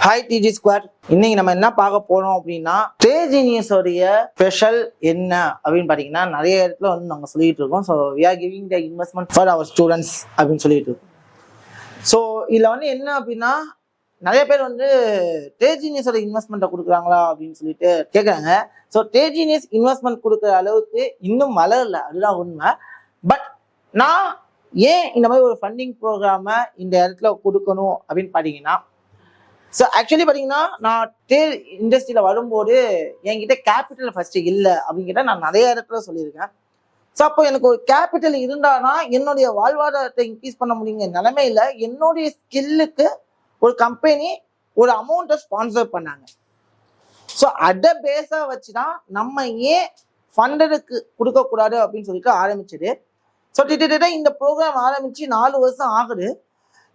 Hi டிஜி squad. இன்னைக்கு நம்ம என்ன பார்க்க போறோம் அப்படின்னா, ட்ரேஜினியஸோடைய ஸ்பெஷல் என்ன அப்படின்னு பார்த்தீங்கன்னா, நிறைய இடத்துல வந்து நாங்கள் சொல்லிட்டு இருக்கோம். So we are giving the investment for our students அப்படின்னு சொல்லிட்டு இருக்கோம். ஸோ இதில் வந்து என்ன அப்படின்னா, நிறைய பேர் வந்து ட்ரேஜினியஸோட இன்வெஸ்ட்மெண்ட்டை கொடுக்குறாங்களா அப்படின்னு சொல்லிட்டு கேட்குறாங்க. ஸோ ட்ரேஜினியஸ் இன்வெஸ்ட்மெண்ட் கொடுக்குற அளவுக்கு இன்னும் வளரல, அதுதான் உண்மை. பட் நான் ஏன் இந்த மாதிரி ஒரு ஃபண்டிங் ப்ரோக்ராமை இந்த இடத்துல கொடுக்கணும் அப்படின்னு பார்த்தீங்கன்னா, ஸோ ஆக்சுவலி பார்த்தீங்கன்னா, நான் ட்ரேட் இண்டஸ்ட்ரியில் வரும்போது என்கிட்ட கேபிட்டல் ஃபர்ஸ்ட் இல்லை அப்படிங்கிட்ட நான் நிறைய இடத்துல சொல்லியிருக்கேன். ஸோ அப்போ எனக்கு ஒரு கேபிட்டல் இருந்தானா என்னுடைய வாழ்வாதாரத்தை இன்க்ரீஸ் பண்ண முடியுங்க நிலைமையில என்னுடைய ஸ்கில்லுக்கு ஒரு கம்பெனி ஒரு அமௌண்ட்டை ஸ்பான்சர் பண்ணாங்க. ஸோ அதை பேஸாக வச்சு தான் நம்ம ஏன் ஃபண்டருக்கு கொடுக்கக்கூடாது அப்படின்னு சொல்லிட்டு ஆரம்பிச்சது. ஸோ கிட்டத்தட்ட இந்த ப்ரோக்ராம் ஆரம்பிச்சு 4 வருஷம் ஆகுது.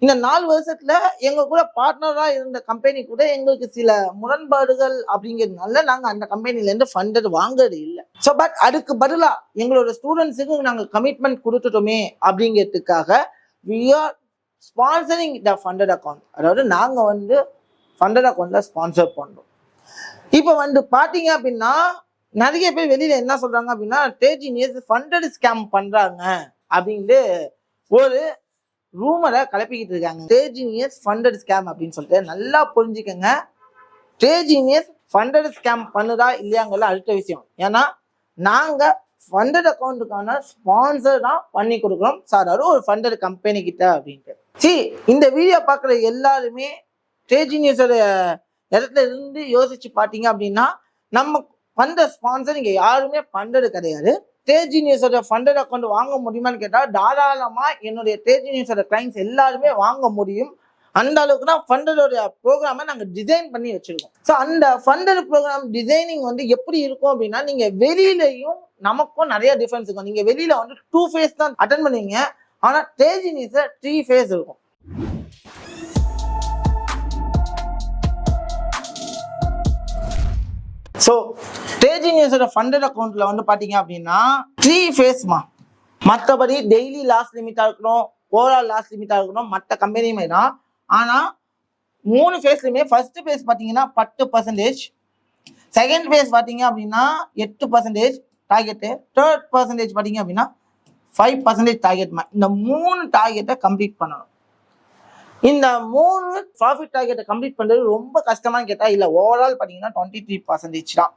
இந்த 4 வருஷத்துல எங்க கூட பார்ட்னரா இருந்த கம்பெனி கூட எங்களுக்கு சில முரண்பாடுகள் அப்படிங்கிறதுனால நாங்க அந்த கம்பெனில இருந்து ஃபண்டர் வாங்குறது இல்லை. ஸோ பட் அதுக்கு பதிலா எங்களோட ஸ்டூடெண்ட்ஸுக்கு நாங்க கமிட்மெண்ட் கொடுத்துட்டோமே அப்படிங்கிறதுக்காக we are sponsoring the funded account. அதாவது நாங்க வந்து ஃபண்டட் அக்கௌண்ட்ல ஸ்பான்சர் பண்றோம். இப்போ வந்து பாத்தீங்க அப்படின்னா, நிறைய பேர் வெளியில என்ன சொல்றாங்க அப்படின்னா, ட்ரேஜினியஸ் ஃபண்டட் ஸ்கேம் பண்றாங்க அப்படின்ட்டு ஒரு ரூமரை கலப்பிக்கிட்டு இருக்காங்க. ட்ரேஜினியஸ் ஃபண்டட் ஸ்கேம் அப்படின்னு சொல்லிட்டு நல்லா புரிஞ்சுக்கங்க. ட்ரேஜினியஸ் ஃபண்டட் ஸ்கேம் பண்ணுதா இல்லையாங்கிறது அடுத்த விஷயம். ஏன்னா நாங்க ஃபண்டட் அக்கௌண்ட்டுக்கான ஸ்பான்சர் தான் பண்ணி கொடுக்குறோம் சார், அது ஒரு ஃபண்டட் கம்பெனி கிட்ட அப்படின்ட்டு. இந்த வீடியோ பார்க்குற எல்லாருமே ட்ரேஜினியஸோட இடத்துல இருந்து யோசிச்சு பார்த்தீங்க அப்படின்னா, நம்ம பண்ற ஸ்பான்சர் இங்க யாருமே பண்றது கிடையாது. ட்ரேஜினியஸோட ஃபண்டட் அக்கௌண்ட் வாங்க முடியுமான்னு கேட்டால் தாராளமா என்னுடைய ட்ரேஜினியஸோட கிளைண்ட்ஸ் எல்லாருமே வாங்க முடியும். அந்த அளவுக்கு தான் ஃபண்டடோட ப்ரோக்ராமை நாங்கள் டிசைன் பண்ணி வச்சிருக்கோம். ஸோ அந்த ஃபண்டட் ப்ரோக்ராம் டிசைனிங் வந்து எப்படி இருக்கும் அப்படின்னா, நீங்க வெளியிலையும் நமக்கும் நிறைய டிஃபரன்ஸ் இருக்கும். நீங்க வெளியில வந்து 2 ஃபேஸ் தான் அட்டன் பண்ணுவீங்க, ஆனா ட்ரேஜினியஸ் 3 ஃபேஸ் இருக்கும். ஸோ ட்ரேஜினியஸோட ஃபண்டட் அக்கௌண்ட்ல வந்து பாத்தீங்க அப்படின்னா 3 ஃபேஸ்மா. மற்றபடி டெய்லி லாஸ் லிமிட்டா இருக்கணும், ஓவரால் லாஸ் லிமிட்டா இருக்கணும், மற்ற கம்பெனியுமே தான். ஆனா 3 ஃபேஸ்லயுமே ஃபர்ஸ்ட் ஃபேஸ் பாத்தீங்கன்னா 10%, செகண்ட் ஃபேஸ் பாத்தீங்க அப்படின்னா 8% டார்கெட்டு, தேர்ட் பர்சன்டேஜ் பாத்தீங்க அப்படின்னா 5% டார்கெட்மா. இந்த 3 டார்கெட்டை கம்ப்ளீட் பண்ணணும். இந்த 3 ப்ராஃபிட் டார்கெட்டை கம்ப்ளீட் பண்றது ரொம்ப கஷ்டமானு கேட்டா இல்ல, ஓவரால் பாத்தீங்கன்னா 23% தான்.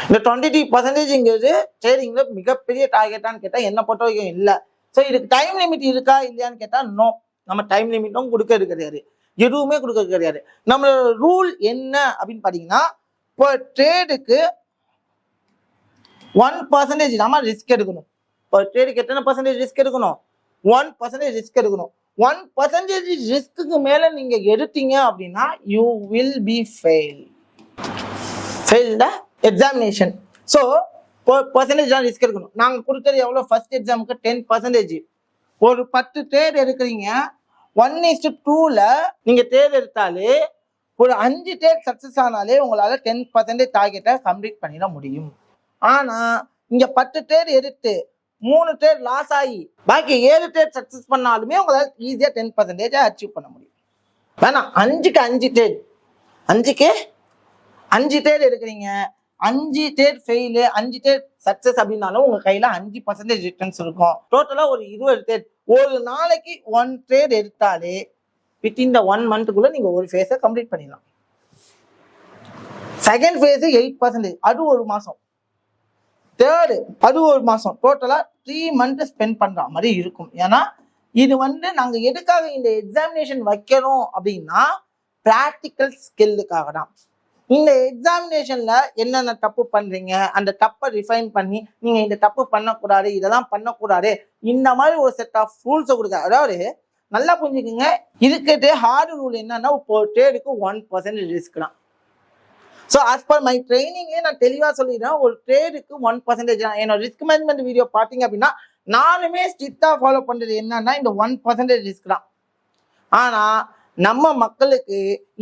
இந்த 23%ங்கிறது ட்ரேடிங்ல மிகப்பெரிய டார்கெட்டான்னு கேட்டா என்ன பொறுத்த வரைக்கும் இல்லை. ஸோ இதுக்கு டைம் லிமிட் இருக்கா இல்லையான்னு கேட்டா நோ, நம்ம டைம் லிமிட்டும் கொடுக்கறது கிடையாது, எதுவுமே கொடுக்கறது கிடையாது. நம்மளோட ரூல் என்ன அப்படின்னு பாத்தீங்கன்னா, இப்போ ட்ரேடுக்கு 1% நம்ம ரிஸ்க் எடுக்கணும். இப்போ ட்ரேடுக்கு எத்தனை பர்சன்டேஜ் ரிஸ்க் எடுக்கணும்? 1% ரிஸ்க் எடுக்கணும். 1% ரிஸ்க்கு மேல நீங்க எடுத்தீங்க அப்படின்னா you will be fail the examination. So percentage தான் ரிஸ்க் எடுக்கணும். நாங்க கொடுத்தது எவ்வளவு? ஃபர்ஸ்ட் எக்ஸாமுக்கு 10%. ஒரு 10 ட்ரேட் எடுக்கிறீங்க, 1:2ல நீங்க ட்ரேட் எடுத்தாலே ஒரு 5 ட்ரேட் சக்சஸ் ஆனாலே உங்களால 10% டார்கெட்டை கம்ப்ளீட் பண்ணிட முடியும். ஆனா இங்க 10 ட்ரேட் எடுத்து 3 ட்ரேட் லாஸ் ஆகி பாக்கி 7 ட்ரேட் சக்சஸ் பண்ணாலுமே உங்களால ஈஸியா 10% அச்சீவ் பண்ண முடியும். வேணா 5க்கு 5 ட்ரேட், 5க்கு 5 ட்ரேட் எடுக்கிறீங்க, 5 ட்ரேட் ஃபெயிலு, 5 ட்ரேட் சக்சஸ் அப்படின்னாலும் உங்க கையில 5% ரிட்டர்ன்ஸ் இருக்கும். டோட்டலா ஒரு 20 ட்ரேட். ஒரு நாளைக்கு 1 ட்ரேட் எடுத்தாலே வித்தின் த 1 மந்த்துக்குள்ள நீங்க ஒரு ஃபேஸை கம்ப்ளீட் பண்ணிடலாம். செகண்ட் ஃபேஸ் 8%, அது ஒரு மாசம். தேர்டு அது ஒரு மாசம். டோட்டலா 3 மந்த் ஸ்பெண்ட் பண்ற மாதிரி இருக்கும். ஏன்னா இது வந்து நாங்க எதுக்காக இந்த எக்ஸாமினேஷன் வைக்கிறோம் அப்படின்னா, பிராக்டிக்கல் ஸ்கில்லுக்காக தான். இந்த எக்ஸாமினேஷன்ல என்னென்ன தப்பு பண்றீங்க, அந்த தப்பை ரிஃபைன் பண்ணி நீங்க இந்த தப்பு பண்ணக்கூடாது, இதெல்லாம் பண்ணக்கூடாது, இந்த மாதிரி ஒரு செட் ஆஃப் ரூல்ஸை கொடுக்க. அதாவது நல்லா புரிஞ்சுக்குங்க, இதுக்கிட்டே ஹார்டு ரூல் என்னன்னா, இப்போ ட்ரேடுக்கு 1% ரிஸ்க் தான். ஸோ ஆஸ் பர் மை ட்ரைனிங்கே நான் தெளிவாக சொல்லிடுறேன், ஒரு ட்ரேடுக்கு 1% தான். என்னோட ரிஸ்க் மேனேஜ்மெண்ட் வீடியோ பார்த்தீங்க அப்படின்னா நானுமே ஸ்ட்ரிக்டாக ஃபாலோ பண்ணுறது என்னன்னா இந்த 1% ரிஸ்க் தான். ஆனால் நம்ம மக்களுக்கு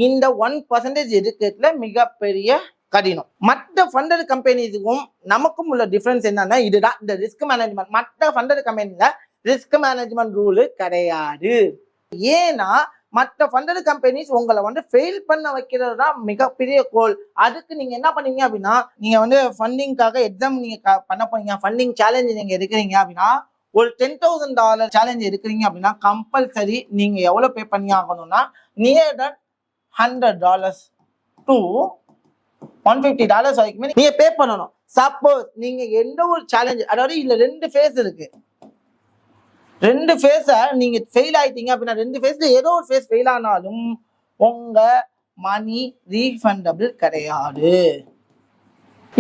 இந்த 1% இருக்கிறதுல மிகப்பெரிய கடினம். மற்ற ஃபண்டட் கம்பெனிஸுக்கும் நமக்கும் உள்ள டிஃபரன்ஸ் என்னன்னா இதுதான், இந்த ரிஸ்க் மேனேஜ்மெண்ட். மற்ற ஃபண்டட் கம்பெனில ரிஸ்க் மேனேஜ்மெண்ட் ரூலு கிடையாது. ஏன்னா மற்ற ஃபண்டட் கம்பெனிஸ் உங்களை வந்து ஃபெயில் பண்ண வைக்கிறது தான் மிகப்பெரிய கோல். அதுக்கு நீங்க என்ன பண்ணீங்க அப்படின்னா, நீங்க வந்து ஃபண்டிங்காக எக்ஸாம் நீங்க பண்ண போறீங்க, ஃபண்டிங் சேலஞ்ச் நீங்க எடுக்கிறீங்க அப்படின்னா, ஒரு $10,000 சேலஞ்ச் எடுக்கிறீங்க அப்படின்னா கம்பல்சரி நீங்க எவ்வளவு பே பண்ணி ஆகணும்னா நியர் than $100 to $150 வரைக்குமே நீங்க பே பண்ணணும். சப்போஸ் நீங்க எந்த ஒரு சேலஞ்ச், அதாவது இதுல 2 ஃபேஸ் இருக்கு, 2 ஃபேஸ நீங்க ஃபெயில் ஆயிட்டீங்க அப்படின்னா 2 ஃபேஸ்ல ஏதோ ஒரு ஃபேஸ் ஃபெயில் ஆனாலும் உங்க மணி ரீஃபண்டபிள் கிடையாது.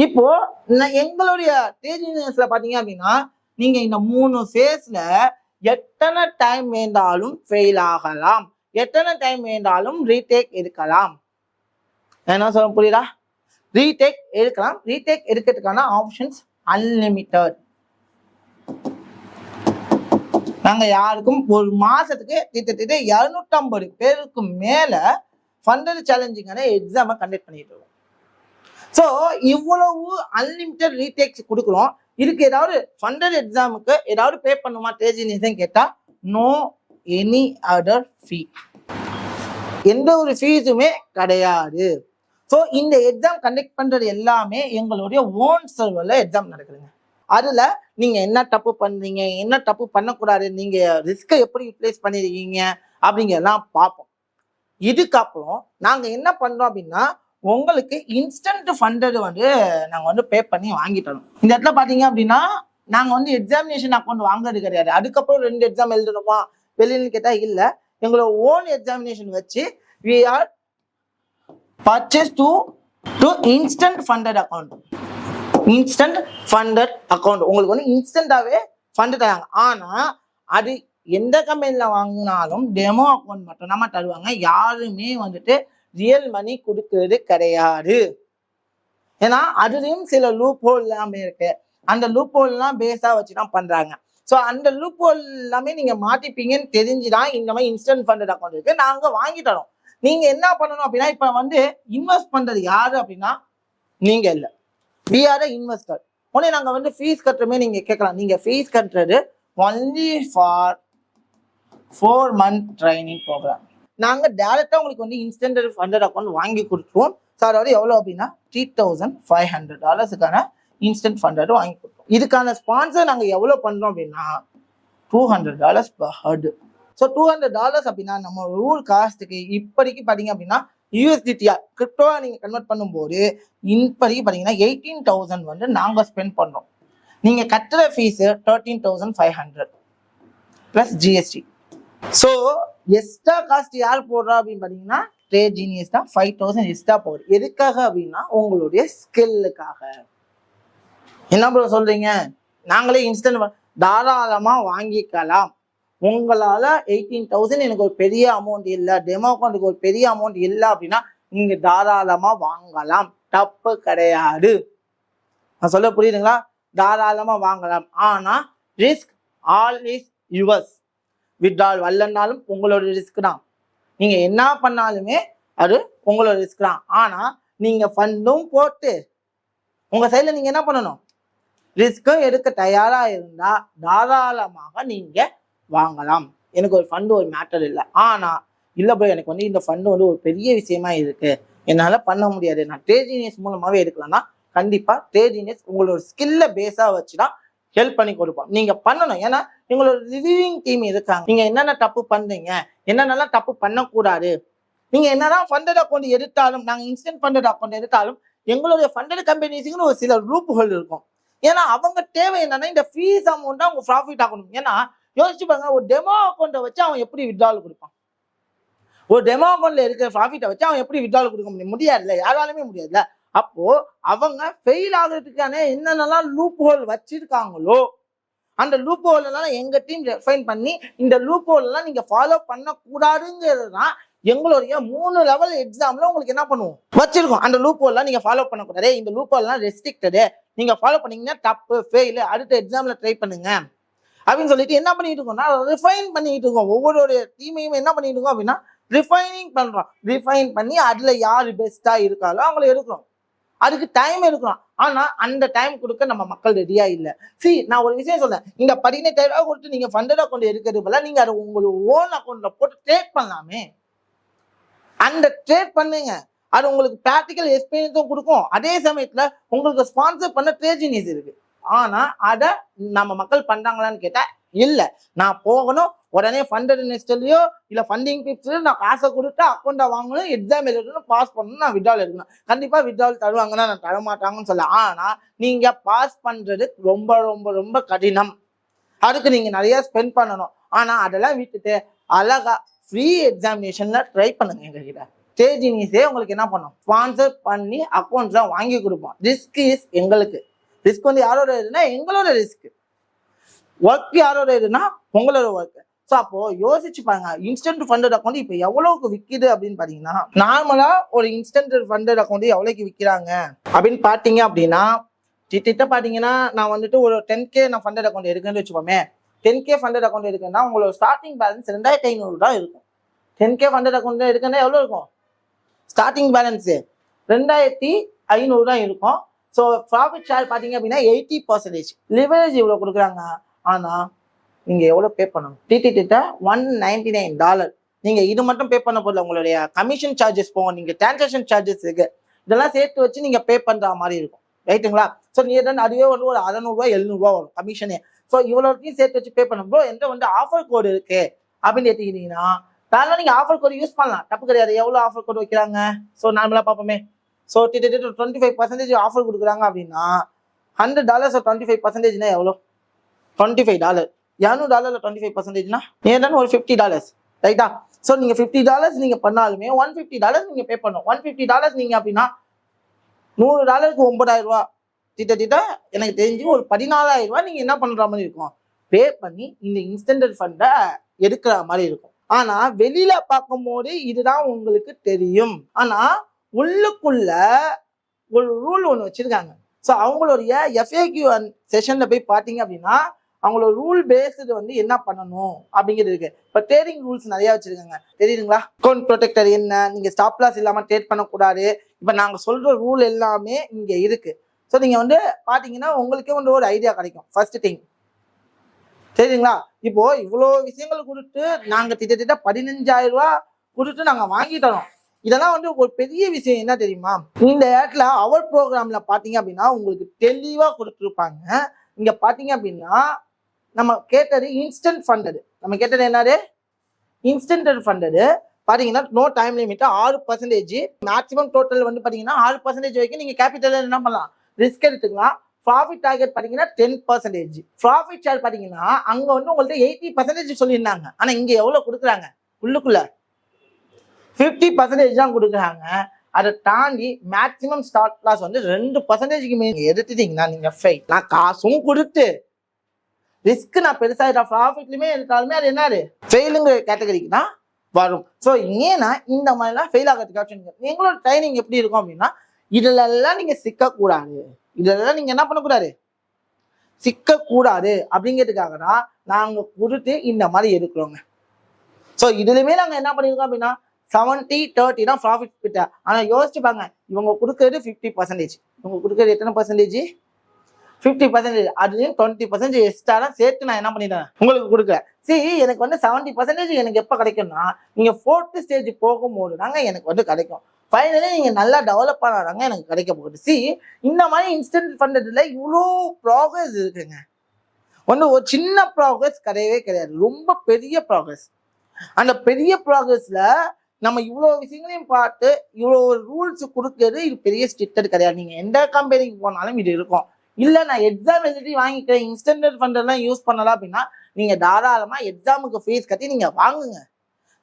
இப்போ எங்களுடைய தேஜினியஸ்ல பாத்தீங்க அப்படின்னா நீங்க இந்த 3 ஃபேஸ்ல எத்தனை டைம் வேண்டாலும் ஃபெயில் ஆகலாம், எத்தனை டைம் வேண்டாலும் ரீடேக் எடுக்கலாம். என்ன சொல்ல புரியுதா? ரீடேக் எடுக்கலாம். ரீடேக் எடுக்கிறதுக்கான ஆப்ஷன்ஸ் அன்லிமிட்டட். நாங்க யாருக்கும் ஒரு மாசத்துக்கு கிட்டத்தட்ட 250 பேருக்கு மேல ஃபண்டட் சேலஞ்சிங்கான எக்ஸாமை கண்டக்ட் பண்ணிட்டு இருக்கோம். ஸோ இவ்வளவு அன்லிமிட்டட் ரீடேக்ஸ் கொடுக்குறோம். இதுக்கு ஏதாவது ஃபண்டட் எக்ஸாமுக்கு ஏதாவது பே பண்ணுமா தேஜினியஸ் கேட்டா நோ எனி அதர் ஃபீ, எந்த ஒரு ஃபீஸுமே கிடையாது. ஸோ இந்த எக்ஸாம் கண்டக்ட் பண்றது எல்லாமே எங்களுடைய ஓன் சர்வர்ல எக்ஸாம் நடக்குதுங்க. அதுல நீங்க என்ன தப்பு பண்றீங்க, என்ன தப்பு பண்ணக்கூடாது, நீங்க ரிஸ்கை எப்படி யூட்டிலைஸ் பண்ணிருக்கீங்க அப்படிங்கலாம் பார்ப்போம். இதுக்கப்புறம் நாங்க என்ன பண்றோம் அப்படின்னா உங்களுக்கு இன்ஸ்டன்ட் ஃபண்டட் வந்து நாங்க வந்து பே பண்ணி வாங்கிட்டோம். இந்த இடத்துல பாத்தீங்க அப்படின்னா நாங்க வந்து எக்ஸாமினேஷன் அக்கௌண்ட் வாங்குறது கிடையாது. அதுக்கப்புறம் 2 எக்ஸாம் எழுதணுமா வெளியில கேட்டா இல்ல, எங்களோட ஓன் எக்ஸாமினேஷன் வச்சு we are purchased to instant funded account. Instant funded account உங்களுக்கு வந்து இன்ஸ்டன்டாவே ஃபண்ட் தராங்க. ஆனா அது எந்த கம்பெனில வாங்கினாலும் டெமோ அக்கௌண்ட் மட்டும் நம்ம தருவாங்க. யாருமே வந்துட்டு ரியல் மணி கொடுக்கறது கிடையாது. ஏன்னா அதுலயும் சில லூப் ஹோல் எல்லாமே இருக்கு. அந்த லூப் ஹோல் எல்லாம் பேஸா வச்சுதான் பண்றாங்க. ஸோ அந்த லூப் ஹோல் எல்லாமே நீங்க மாட்டிப்பீங்கன்னு தெரிஞ்சுதான் இந்த மாதிரி இன்ஸ்டன்ட் ஃபண்டட் அக்கௌண்ட் இருக்கு, நாங்க வாங்கி தரோம். நீங்க என்ன பண்ணணும் அப்படின்னா இப்ப வந்து இன்வெஸ்ட் பண்றது யாரு அப்படின்னா நீங்க இல்ல, we are an investor. உடனே நாங்க வந்து ஃபீஸ் கட்டுறமே நீங்க கேட்கலாம். நீங்க ஃபீஸ் கட்டுறது only for 4 month training program. நாங்க டைரக்டா உங்களுக்கு வந்து இன்ஸ்டன்ட் ஃபண்டட் அக்கௌண்ட் வாங்கி கொடுத்துருவோம். சார் அதாவது எவ்வளவு அப்படின்னா $3,500 இன்ஸ்டன்ட் ஃபண்டட் வாங்கி கொடுத்தோம். இதுக்கான ஸ்பான்சர் நாங்க எவ்வளவு பண்றோம் அப்படின்னா $200 per head. ஸோ $200 அப்படின்னா நம்ம ரூல் காஸ்ட்டுக்கு இப்போதைக்கு பாத்தீங்க அப்படின்னா யூஎஸ்டிடிஆ கிரிப்டோவா நீங்க கன்வெர்ட் பண்ணும்போது இப்போதைக்கு பாத்தீங்கன்னா 18,000 வந்து நாங்க ஸ்பெண்ட் பண்றோம். நீங்க கட்டுற fees 13,500 plus GST. So extra cost யார் போடுறா அப்படின்னு பாத்தீங்கன்னா தேஜினியஸ் தான் 5,000 எக்ஸ்ட்ரா போகுது. எதுக்காக அப்படின்னா உங்களுடைய ஸ்கில்லுக்காக. என்ன ப்ரோ சொல்றீங்க, நாங்களே இன்ஸ்டன்ட் தாராளமா வாங்கிக்கலாம், உங்களால 18,000 எனக்கு ஒரு பெரிய அமௌண்ட் இல்லை, டெமோ அக்கௌண்ட்டுக்கு ஒரு பெரிய அமௌண்ட் இல்லை அப்படின்னா நீங்க தாராளமா வாங்கலாம், தப்பு கிடையாது. நான் சொல்ல புரியுதுங்களா? தாராளமா வாங்கலாம். ஆனா risk all is yours. Withdraw வரலனாலும் உங்களோட ரிஸ்க் தான். நீங்க என்ன பண்ணாலுமே அது உங்களோட ரிஸ்க் தான். ஆனா நீங்க ஃபண்டும் போட்டு உங்க சைட்ல நீங்க என்ன பண்ணணும், ரிஸ்க்கும் எடுக்க தயாரா இருந்தா தாராளமாக நீங்க வாங்கலாம். எனக்கு ஒரு ஃபண்டு ஒரு மேட்டர் இல்லை, ஆனா இல்ல ப்ரோ எனக்கு வந்து இந்த ஃபண்டு வந்து ஒரு பெரிய விஷயமா இருக்கு, என்னால பண்ண முடியாது, நான் தேஜினியஸ் மூலமாவே எடுக்கலாம்னா கண்டிப்பா தேஜினியஸ் உங்களோட ஸ்கில்ல பேஸா வச்சுதான் ஹெல்ப் பண்ணி கொடுப்போம். நீங்க பண்ணணும். ஏன்னா எங்களோட ரிவியூவிங் டீம் இருக்காங்க. நீங்க என்னென்ன தப்பு பண்றீங்க, என்னென்னலாம் தப்பு பண்ணக்கூடாது, நீங்க என்னதான் ஃபண்டட் அக்கௌண்ட் எடுத்தாலும், நாங்க இன்ஸ்டன்ட் ஃபண்டட் அக்கௌண்ட் எடுத்தாலும் எங்களுடைய ஃபண்டட் கம்பெனிஸுக்குன்னு ஒரு சில ரூப் ஹோல் இருக்கும். ஏன்னா அவங்க தேவை என்னன்னா இந்த ஃபீஸ் அமௌண்ட் அவங்க ப்ராஃபிட் ஆகணும். ஏன்னா யோசிச்சு பாருங்க, ஒரு டெமோ அக்கௌண்ட்டை வச்சு அவன் எப்படி வித்ட்ரால் கொடுப்பான்? ஒரு டெமோ அக்கௌண்ட்ல இருக்கிற ப்ராஃபிட்டை வச்சு அவன் எப்படி வித்ட்ரால் கொடுக்க முடியாதுல்ல, யாராலுமே முடியாதுல்ல. அப்போ அவங்க ஃபெயில் ஆகிறதுக்கான என்னென்னலாம் லூப் ஹோல் வச்சிருக்காங்களோ அந்த லூப் ஹோல் எல்லாம் எங்க டீம் ரெஃபைன் பண்ணி இந்த லூப் ஹோல் எல்லாம் நீங்க ஃபாலோ பண்ணக்கூடாதுங்கிறது தான் எங்களுடைய 3 லெவல் எக்ஸாம்ல உங்களுக்கு என்ன பண்ணுவோம் வச்சிருக்கோம். அந்த லூப் ஹோல் எல்லாம் நீங்க ஃபாலோ பண்ணக்கூடாது, இந்த லூப் ஹோல் எல்லாம் ரெஸ்ட்ரிக்டடு, நீங்க ஃபாலோ பண்ணீங்கன்னா தப்பு, ஃபெயில், அடுத்த எக்ஸாம்ல ட்ரை பண்ணுங்க அப்படின்னு சொல்லிட்டு என்ன பண்ணிட்டு இருக்கோம்னா ரிஃபைன் பண்ணிட்டு இருக்கோம். ஒவ்வொரு டீமையும் என்ன பண்ணிட்டு இருக்கோம் அப்படின்னா ரிஃபைனிங் பண்றோம். ரிஃபைன் பண்ணி அதுல யாரு பெஸ்டா இருக்காளோ அவங்கள எடுக்கிறோம். அதுக்கு டைம் எடுக்கிறோம். ஆனா அந்த டைம் கொடுக்க நம்ம மக்கள் ரெடியா இல்லை. நான் ஒரு விஷயம் சொல்றேன், இந்த 18,000 கொடுத்து நீங்க ஃபண்டட் அக்கௌண்ட் எடுக்கிறது போல நீங்க அதை உங்களோட ஓன் அக்கௌண்ட்ல போட்டு ட்ரேட் பண்ணலாமே. அந்த ட்ரேட் பண்ணுங்க. அது உங்களுக்கு ப்ராக்டிக்கல் எக்ஸ்பீரியன்ஸும் கொடுக்கும். அதே சமயத்துல உங்களுக்கு ஸ்பான்சர் பண்ண ட்ரேஜினிஸ் இருக்கு. ஆனா அதை நம்ம மக்கள் பண்றாங்களான்னு கேட்டா இல்ல. நான் போகணும், உடனே ஃபண்டட் இன்வெஸ்டர்லயோ இல்ல ஃபண்டிங் டிப்ஸ்லயோ நான் காசை கொடுத்து அக்கௌண்ட்டை வாங்கணும், எக்ஸாம் எழுதணும், பாஸ் பண்ணணும், நான் விட்ரால் எடுக்கணும். கண்டிப்பா விட்ரால் தருவாங்கன்னா நான் தரமாட்டாங்கன்னு சொல்ல. ஆனா நீங்க பாஸ் பண்றது ரொம்ப ரொம்ப ரொம்ப கடினம். அதுக்கு நீங்க நிறைய ஸ்பெண்ட் பண்ணணும். ஆனா அதெல்லாம் விட்டுட்டு அழகா ஃப்ரீ எக்ஸாமினேஷன்ல ட்ரை பண்ணுங்க. எங்ககிட்ட ஸ்டேஜினிஸே உங்களுக்கு என்ன பண்ணும், ஸ்பான்சர் பண்ணி அக்கௌண்ட்ஸ் வாங்கி கொடுப்போம். ரிஸ்க் இஸ் எங்களுக்கு. ரிஸ்க் வந்து யாரோட இதுனா எங்களோட ரிஸ்க். ஒர்க் யாரோட இதுனா உங்களோட ஒர்க். ஸோ அப்போ யோசிச்சு பாருங்க, இன்ஸ்டன்ட் ஃபண்டட் அக்கௌண்ட் இப்போ எவ்வளவுக்கு விற்கிது அப்படின்னு பாத்தீங்கன்னா, நார்மலா ஒரு இன்ஸ்டன்ட் ஃபண்டட் அக்கௌண்ட் எவ்வளவுக்கு விற்கிறாங்க அப்படின்னு பாத்தீங்க அப்படின்னா, கிட்ட பாத்தீங்கன்னா நான் வந்துட்டு ஒரு 10K நான் ஃபண்டட் அக்கௌண்ட் எடுக்கணும்னு வச்சுப்போமே. 10K ஃபண்டட் அக்கௌண்ட் எடுக்கணும்னா உங்களோட ஸ்டார்டிங் பேலன்ஸ் 2500 தான் இருக்கும். 10K ஃபண்டட் அக்கௌண்ட் எடுக்கணும்னா எவ்வளவு இருக்கும்? ஸ்டார்டிங் பேலன்ஸ் 2500 தான் இருக்கும். ஸோ ப்ராஃபிட் ஷேர் பார்த்தீங்க அப்படின்னா 80%. லிவரேஜ் இவ்வளோ கொடுக்குறாங்க. ஆனால் நீங்கள் எவ்வளோ பே பண்ணணும்? கிட்ட $199. நீங்கள் இது மட்டும் பே பண்ண போதில்லை, உங்களுடைய கமிஷன் சார்ஜஸ் போகும், நீங்கள் டிரான்சாக்ஷன் சார்ஜஸ் இருக்கு, இதெல்லாம் சேர்த்து வச்சு நீங்கள் பே பண்ணுற மாதிரி இருக்கும். ரைட்டுங்களா? ஸோ நீங்கள் அதுவே வந்து ஒரு $600 $700 வரும் கமிஷனே. ஸோ இவ்வளோத்தையும் சேர்த்து வச்சு பே பண்ணும். ப்ரோ என்கிட்ட வந்து ஆஃபர் கோடு இருக்கு அப்படின்னு எடுத்துக்கிட்டீங்கன்னா தாராளமாக நீங்கள் ஆஃபர் கோடு யூஸ் பண்ணலாம், தப்பு கிடையாது. எவ்வளோ ஆஃபர் கோடு வைக்கிறாங்க? ஸோ நார்மலாக பார்ப்போமே. ஸோ கிட்டத்தட்ட 25% ஆஃபர் கொடுக்குறாங்க அப்படின்னா $100 25%னா எவ்வளோ? $25. $200 25%னா ஏன்னா ஒரு $50. ரைட்டா? ஸோ நீங்க $50 நீங்க பண்ணாலுமே $150 நீங்க பே பண்ணும். $150 நீங்க அப்படின்னா $100 $9,000. கிட்டத்தட்ட எனக்கு தெரிஞ்சு ஒரு $14,000 நீங்க என்ன பண்ற மாதிரி இருக்கும், பே பண்ணி இந்த இன்ஸ்டன்ட் ஃபண்டை எடுக்கிற மாதிரி இருக்கும். ஆனா வெளியில பார்க்கும் போது இதுதான் உங்களுக்கு தெரியும். ஆனா உள்ளுக்குள்ள ஒரு ரூல் ஒன்று வச்சிருக்காங்க. ஸோ அவங்களுடைய FAQ செஷன்ல போய் பார்த்தீங்க அப்படின்னா அவங்களோட ரூல் பேஸ்டு வந்து என்ன பண்ணணும் அப்படிங்கிறது இருக்கு. இப்போ ட்ரேடிங் ரூல்ஸ் நிறைய வச்சிருக்காங்க, தெரியுதுங்களா? அக்கௌண்ட் ப்ரொடெக்டர் என்ன, நீங்க ஸ்டாப் லாஸ் இல்லாம ட்ரேட் பண்ணக்கூடாது. இப்போ நாங்க சொல்ற ரூல் எல்லாமே இங்க இருக்கு. ஸோ நீங்க வந்து பாத்தீங்கன்னா உங்களுக்கே வந்து ஒரு ஐடியா கிடைக்கும். ஃபர்ஸ்ட் திங், சரிங்களா? இப்போ இவ்வளோ விஷயங்கள் கொடுத்து நாங்க கிட்டத்தட்ட $15,000 கொடுத்து நாங்க வாங்கி தரோம். இதெல்லாம் வந்து ஒரு பெரிய விஷயம். என்ன தெரியுமா, இந்த இடத்துல அவர் ப்ரோக்ராம்ல பாத்தீங்க அப்படின்னா உங்களுக்கு தெளிவா கொடுத்துருப்பாங்க. இங்க பாத்தீங்க அப்படின்னா நம்ம கேட்டது இன்ஸ்டன்ட் ஃபண்டடு. நம்ம கேட்டது என்னது? Instant funded. பாத்தீங்கன்னா no time limit, 6%. Maximum total வந்து பாத்தீங்கன்னா 6% வரைக்கும் நீங்க கேபிட்டல் என்ன பண்ணலாம், ரிஸ்க் எடுத்துக்கலாம். ப்ராஃபிட் டார்கெட் பாத்தீங்கன்னா 10%. ப்ராஃபிட் ஷேர் பாத்தீங்கன்னா அங்க வந்து உங்கள்ட்ட 80% சொல்லியிருந்தாங்க. ஆனா இங்க எவ்வளவு கொடுக்குறாங்க, உள்ளுக்குள்ள 50% தான் கொடுக்குறாங்க. அதை தாண்டி மேக்சிமம் ஸ்டார்ட் லாஸ் வந்து 2%க்கு மேல எடுத்துட்டீங்கன்னா நீங்க ஃபெயில். நான் காசும் கொடுத்து ரிஸ்க் நான் பெருசா ப்ராஃபிட்லயுமே எடுத்தாலுமே அது என்னது, ஃபெயிலுங்கிற கேட்டகரிக்கு தான் வரும். ஸோ ஏன்னா இந்த மாதிரிலாம் ஃபெயில் ஆகிறதுக்காக எங்களோட ட்ரைனிங் எப்படி இருக்கும் அப்படின்னா, இதுலெல்லாம் நீங்க சிக்கக்கூடாது, இதெல்லாம் நீங்க என்ன பண்ணக்கூடாது, சிக்கக்கூடாது அப்படிங்கிறதுக்காக தான் நாங்க கொடுத்து இந்த மாதிரி எடுக்கிறோங்க. ஸோ இதுலயுமே நாங்க என்ன பண்ணிருக்கோம் அப்படின்னா 70-30 தான் ப்ராஃபிட் கிட்ட. ஆனா யோசிச்சுப்பாங்க, இவங்க கொடுக்கறது 50%, இவங்க கொடுக்கறது எத்தனை பர்சன்டேஜ், 50%. அதுலயும் 20% எக்ஸ்ட்ரா தான் சேர்த்து நான் என்ன பண்ணிட்டேன் உங்களுக்கு கொடுக்குறேன். சரி, எனக்கு வந்து 70% எனக்கு எப்ப கிடைக்கும்னா நீங்க 4th ஸ்டேஜ் போகும்போது தாங்க எனக்கு வந்து கிடைக்கும். ஃபைனலி நீங்க நல்லா டெவலப் ஆனாதாங்க எனக்கு கிடைக்க போகுது. இந்த மாதிரி இன்ஸ்டன்ட் ஃபண்டட்ல இவ்வளோ ப்ராக்ரஸ் இருக்குங்க. வந்து ஒரு சின்ன ப்ராக்ரஸ் கிடையவே கிடையாது, ரொம்ப பெரிய ப்ராக்ரஸ். அந்த பெரிய ப்ராக்ரஸ்ல நம்ம இவ்வளோ விஷயங்களையும் பார்த்து இவ்வளோ ரூல்ஸ் கொடுக்கறது இது பெரிய ஸ்ட்ரிக்டட் கிடையாது. நீங்க எந்த கம்பெனிக்கு போனாலும் இது இருக்கும். இல்ல நான் எக்ஸாம் எழுதி வாங்கிக்கிறேன், இன்ஸ்டன்ட் ஃபண்ட் எல்லாம் யூஸ் பண்ணலாம் அப்படின்னா நீங்க தாராளமா எக்ஸாமுக்கு ஃபீஸ் கட்டி நீங்க வாங்குங்க,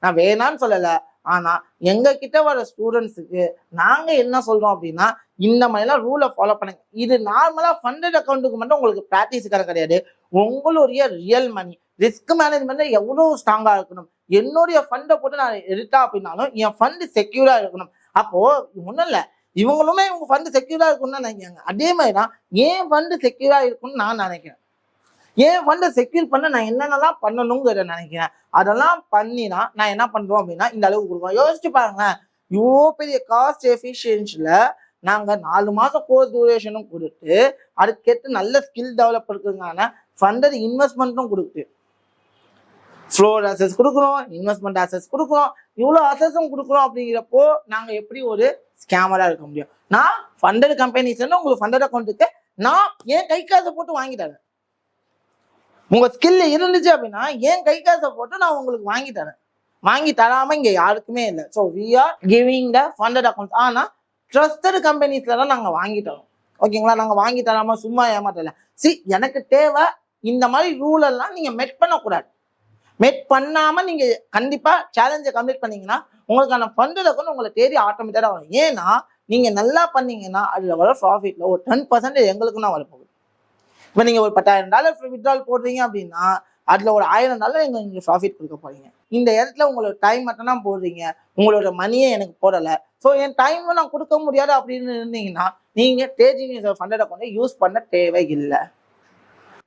நான் வேணான்னு சொல்லல. ஆனா எங்க கிட்ட வர ஸ்டூடெண்ட்ஸுக்கு நாங்க என்ன சொல்றோம் அப்படின்னா, இந்த மாதிரிலாம் ரூலை ஃபாலோ பண்ணுங்க. இது நார்மலா ஃபண்டட் அக்கௌண்ட்டுக்கு மட்டும் உங்களுக்கு ப்ராக்டிஸுக்காக கிடையாது. உங்களுடைய ரியல் மணி ரிஸ்க் மேனேஜ்மெண்ட் எவ்வளவு ஸ்ட்ராங்கா இருக்கணும். என்னுடைய ஃபண்டை போட்டு நான் எடுத்தா அப்படின்னாலும் என் ஃபண்டு செக்யூரா இருக்கணும். அப்போ ஒன்றும் இல்லை, இவங்களுமே இவங்க ஃபண்டு செக்யூரா இருக்கும்னு நினைக்கிறாங்க. அதே மாதிரிதான் ஏன் ஃபண்டு செக்யூரா இருக்கும்னு நான் நினைக்கிறேன். ஏன் ஃபண்டை செக்யூர் பண்ண நான் என்னென்னலாம் பண்ணணுங்கிறத நினைக்கிறேன். அதெல்லாம் பண்ணினா நான் என்ன பண்றோம் அப்படின்னா இந்த அளவுக்கு கொடுப்போம். யோசிச்சு பாருங்க, இவ்வளோ பெரிய காஸ்ட் எஃபிஷியன்சில நாங்க 4 மாசம் கோர்ஸ் டியூரேஷனும் கொடுத்து அதுக்கேற்று நல்ல ஸ்கில் டெவலப் இருக்குங்கான ஃபண்டட் இன்வெஸ்ட்மெண்ட்டும் கொடுத்து ஃப்ளோர் அசஸ் கொடுக்குறோம், இன்வெஸ்ட்மெண்ட் அசஸ் கொடுக்குறோம், இவ்வளோ அசஸும் கொடுக்குறோம் அப்படிங்கிறப்போ நாங்க எப்படி ஒரு ஸ்கேமரா இருக்க முடியும்? நான் ஃபண்டட் கம்பெனிஸ் உங்களுக்கு ஃபண்டட் அக்கௌண்ட்டுக்கு நான் ஏன் கை காசை போட்டு வாங்கி தரேன். உங்க ஸ்கில் இருந்துச்சு அப்படின்னா ஏன் கை காசை போட்டு நான் உங்களுக்கு வாங்கி தரேன். வாங்கி தராம இங்க யாருக்குமே இல்லை. So we are giving the funded account. ஆனா ட்ரஸ்டட் கம்பெனிஸ்ல தான் நாங்க வாங்கி தரோம். ஓகேங்களா? நாங்க வாங்கி தராம சும்மா ஏமாத்தல. எனக்கு தேவை இந்த மாதிரி ரூல் எல்லாம் நீங்க மெட் பண்ணக்கூடாது. மெட் பண்ணாம நீங்க கண்டிப்பா சேலஞ்சை கம்ப்ளீட் பண்ணீங்கன்னா உங்களுக்கான ஃபண்டட் அக்கௌண்ட் உங்களை தேடி ஆட்டோமேட்டிக்கா வரும். ஏன்னா நீங்க நல்லா பண்ணீங்கன்னா அதுல வர ப்ராஃபிட்ல ஒரு 10% எங்களுக்குன்னா வரப்போகுது. இப்போ நீங்க ஒரு $10,000 வித்ட்ரால் போடுறீங்க அப்படின்னா அதுல ஒரு $1,000 நீங்க ப்ராஃபிட் கொடுக்க போறீங்க. இந்த இடத்துல உங்களோட டைம் மட்டும் தான் போடுறீங்க, உங்களோட மணியை எனக்கு போடலை. ஸோ என் டைம் நான் கொடுக்க முடியாது அப்படின்னு இருந்தீங்கன்னா நீங்க தேஜினியஸ் ஃபண்டட் அக்கௌண்ட்டை யூஸ் பண்ண தேவையில்லை.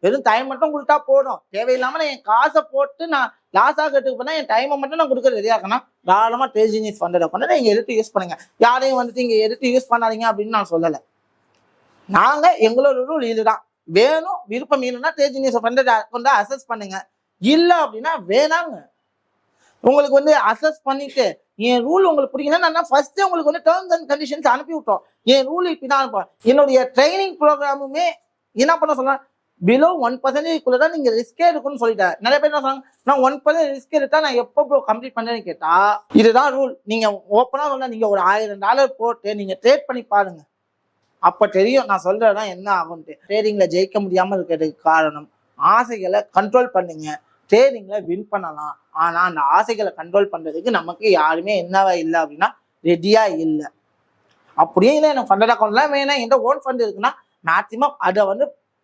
வெறும் டைம் மட்டும் கொடுத்தா போதும். தேவையில்லாம நான் என் காசை போட்டு நான் லாஸ் ஆகிறதுக்கு போனா என் டைமை மட்டும் நான் கொடுக்க ரெடியா இருக்கேன்னா தாராளமா தேஜினியஸ் ஃபண்டட் அக்கௌண்ட்டை நீங்க எடுத்து யூஸ் பண்ணுங்க. யாரையும் வந்துட்டு இங்க எடுத்து யூஸ் பண்ணாதீங்க அப்படின்னு நான் சொல்லலை. நாங்க எங்களோட ரூல் இதுதான். வேணும் விருப்பம் இல்லைன்னா தேஜினியஸ் ஃபண்டட் அக்கௌண்ட்டை அசஸ் பண்ணுங்க. இல்லை அப்படின்னா வேணாங்க. உங்களுக்கு அசஸ் பண்ணிட்டு என் ரூல் உங்களுக்கு பிடிக்கணும் நான் ஃபர்ஸ்ட் உங்களுக்கு டேர்ம்ஸ் அண்ட் கண்டிஷன்ஸ் அனுப்பி விட்டோம். என் ரூல் இப்படிதான் அனுப்புவேன். என்னுடைய ட்ரைனிங் ப்ரோக்ராமுமே என்ன பண்ண சொல்றேன், பிலோ 1% தான் நீங்க ரிஸ்கே இருக்குன்னு சொல்லிட்டேன். நிறைய பேர் என்ன சொன்னாங்க, நான் 1% ரிஸ்க் எடுத்தா நான் எப்போ கம்ப்ளீட் பண்றேன்னு கேட்டா இதுதான் ரூல். நீங்க ஓப்பனா சொன்னா நீங்க ஒரு $1,000 போட்டு நீங்க ட்ரேட் பண்ணி பாருங்க. அப்ப தெரியும் நான் சொல்றேன்னா என்ன ஆகும்ட்டு. ட்ரேடிங்ல ஜெயிக்க முடியாம இருக்கிறதுக்கு காரணம் ஆசைகளை கண்ட்ரோல் பண்ணுங்க. ட்ரேடிங்ல வின் பண்ணலாம். ஆனா அந்த ஆசைகளை கண்ட்ரோல் பண்றதுக்கு நமக்கு யாருமே என்னவா இல்லை அப்படின்னா ரெடியா இல்லை. அப்படியே இல்லை எனக்கு ஃபண்டட் அக்கௌண்ட்லாம் வேணாம், எந்த ஓன் ஃபண்ட் இருக்குன்னா மேக்சிமம் அதை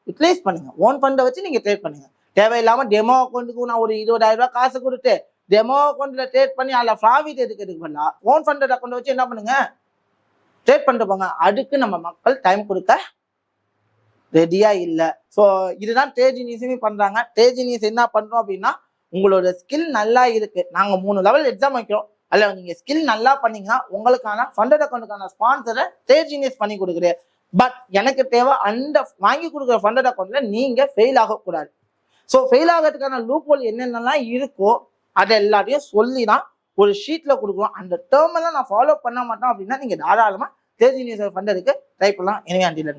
யூட்டிலைஸ் பண்ணுங்க. ஓன் ஃபண்டை வச்சு நீங்க ட்ரேட் பண்ணுங்க. தேவையில்லாம டெமோ அக்கௌண்ட்டுக்கு நான் ஒரு $20,000 காசு கொடுத்து டெமோ அக்கௌண்ட்ல ட்ரேட் பண்ணி அதில் ப்ராஃபிட் எடுக்கிறதுக்கு பண்ணலாம். ஓன் ஃபண்டட் அக்கௌண்ட் வச்சு என்ன பண்ணுங்க, ட்ரேட் பண்ணிட்டு போங்க. அதுக்கு நம்ம மக்கள் டைம் கொடுக்க ரெடியா இல்லை. ஸோ இதுதான் தேஜினியஸுமே பண்றாங்க. தேஜினியஸ் என்ன பண்றோம் அப்படின்னா உங்களோட ஸ்கில் நல்லா இருக்கு, நாங்க 3 லெவல் எக்ஸாம் வைக்கிறோம், அல்ல நீங்க ஸ்கில் நல்லா பண்ணீங்கன்னா உங்களுக்கான ஃபண்டட் அக்கௌண்ட்டுக்கான ஸ்பான்சரை தேஜினியஸ் பண்ணி கொடுக்குறேன். பட் எனக்கு தேவை அந்த வாங்கி கொடுக்குற ஃபண்டட் அக்கௌண்ட்ல நீங்க ஃபெயில் ஆகக்கூடாது. ஸோ ஃபெயில் ஆகிறதுக்கான லூப் ஹோல் என்னென்னலாம் இருக்கோ அதை எல்லாத்தையும் சொல்லி தான் ஒரு ஷீட்ல கொடுக்குறோம். அந்த டேர்ம் எல்லாம் நான் ஃபாலோ பண்ண மாட்டேன் அப்படின்னா நீங்க தாராளமா தேஜினியஸ் ஃபண்டடுக்கு ட்ரை பண்ணலாம். எனவே அண்டில்